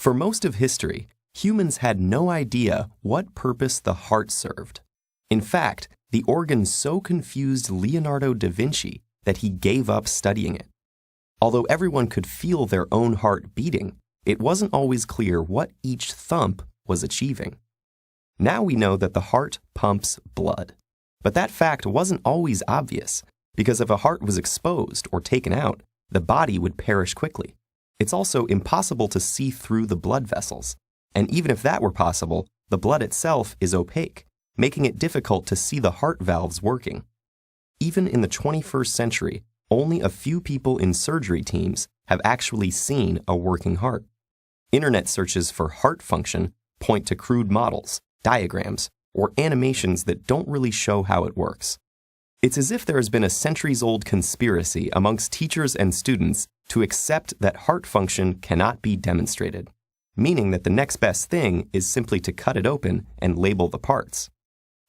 For most of history, humans had no idea what purpose the heart served. In fact, the organ so confused Leonardo da Vinci that he gave up studying it. Although everyone could feel their own heart beating, it wasn't always clear what each thump was achieving. Now we know that the heart pumps blood. But that fact wasn't always obvious, because if a heart was exposed or taken out, the body would perish quickly. It's also impossible to see through the blood vessels, and even if that were possible, the blood itself is opaque, making it difficult to see the heart valves working. Even in the 21st century, only a few people in surgery teams have actually seen a working heart. Internet searches for heart function point to crude models, diagrams, or animations that don't really show how it works. It's as if there has been a centuries-old conspiracy amongst teachers and students to accept that heart function cannot be demonstrated, meaning that the next best thing is simply to cut it open and label the parts.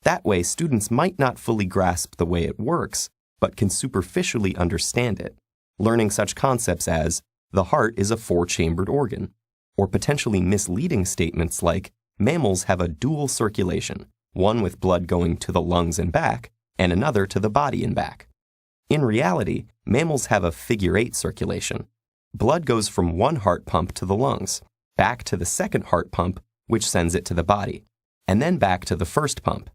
That way, students might not fully grasp the way it works, but can superficially understand it, learning such concepts as, the heart is a four-chambered organ, or potentially misleading statements like, mammals have a dual circulation, one with blood going to the lungs and back, and another to the body and back. In reality, mammals have a figure-8 circulation. Blood goes from one heart pump to the lungs, back to the second heart pump, which sends it to the body, and then back to the first pump.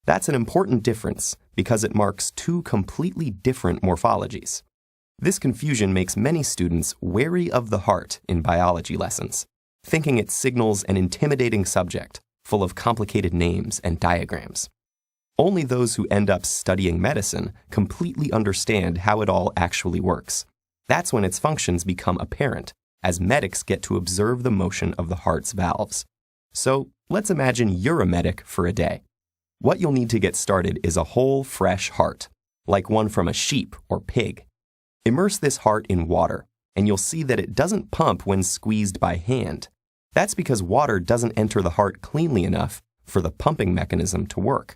That's an important difference because it marks two completely different morphologies. This confusion makes many students wary of the heart in biology lessons, thinking it signals an intimidating subject full of complicated names and diagrams. Only those who end up studying medicine completely understand how it all actually works. That's when its functions become apparent, as medics get to observe the motion of the heart's valves. So let's imagine you're a medic for a day. What you'll need to get started is a whole, fresh heart, like one from a sheep or pig. Immerse this heart in water, and you'll see that it doesn't pump when squeezed by hand. That's because water doesn't enter the heart cleanly enough for the pumping mechanism to work.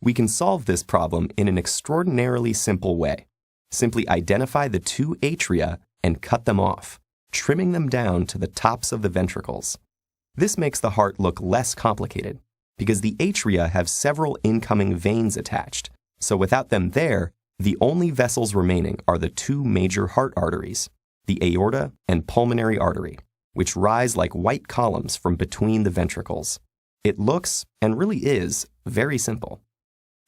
We can solve this problem in an extraordinarily simple way. Simply identify the two atria and cut them off, trimming them down to the tops of the ventricles. This makes the heart look less complicated, because the atria have several incoming veins attached, so without them there, the only vessels remaining are the two major heart arteries, the aorta and pulmonary artery, which rise like white columns from between the ventricles. It looks, and really is, very simple.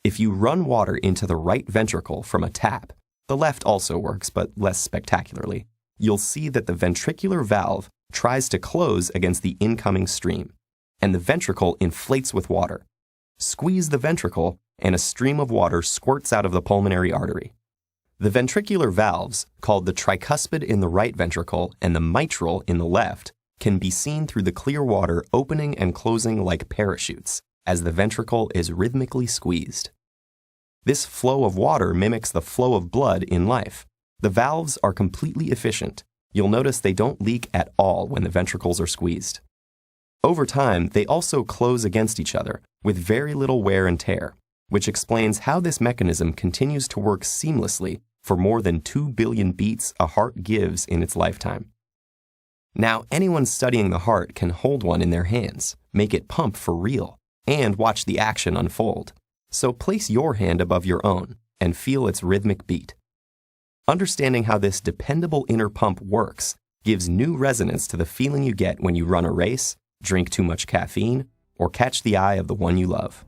If you run water into the right ventricle from a tap, the left also works, but less spectacularly, you'll see that the ventricular valve tries to close against the incoming stream, and the ventricle inflates with water. Squeeze the ventricle, and a stream of water squirts out of the pulmonary artery. The ventricular valves, called the tricuspid in the right ventricle and the mitral in the left, can be seen through the clear water opening and closing like parachutes, as the ventricle is rhythmically squeezed. This flow of water mimics the flow of blood in life. The valves are completely efficient. You'll notice they don't leak at all when the ventricles are squeezed. Over time, they also close against each other with very little wear and tear, which explains how this mechanism continues to work seamlessly for more than 2 billion beats a heart gives in its lifetime. Now, anyone studying the heart can hold one in their hands, make it pump for real, and watch the action unfold. So place your hand above your own and feel its rhythmic beat. Understanding how this dependable inner pump works gives new resonance to the feeling you get when you run a race, drink too much caffeine, or catch the eye of the one you love.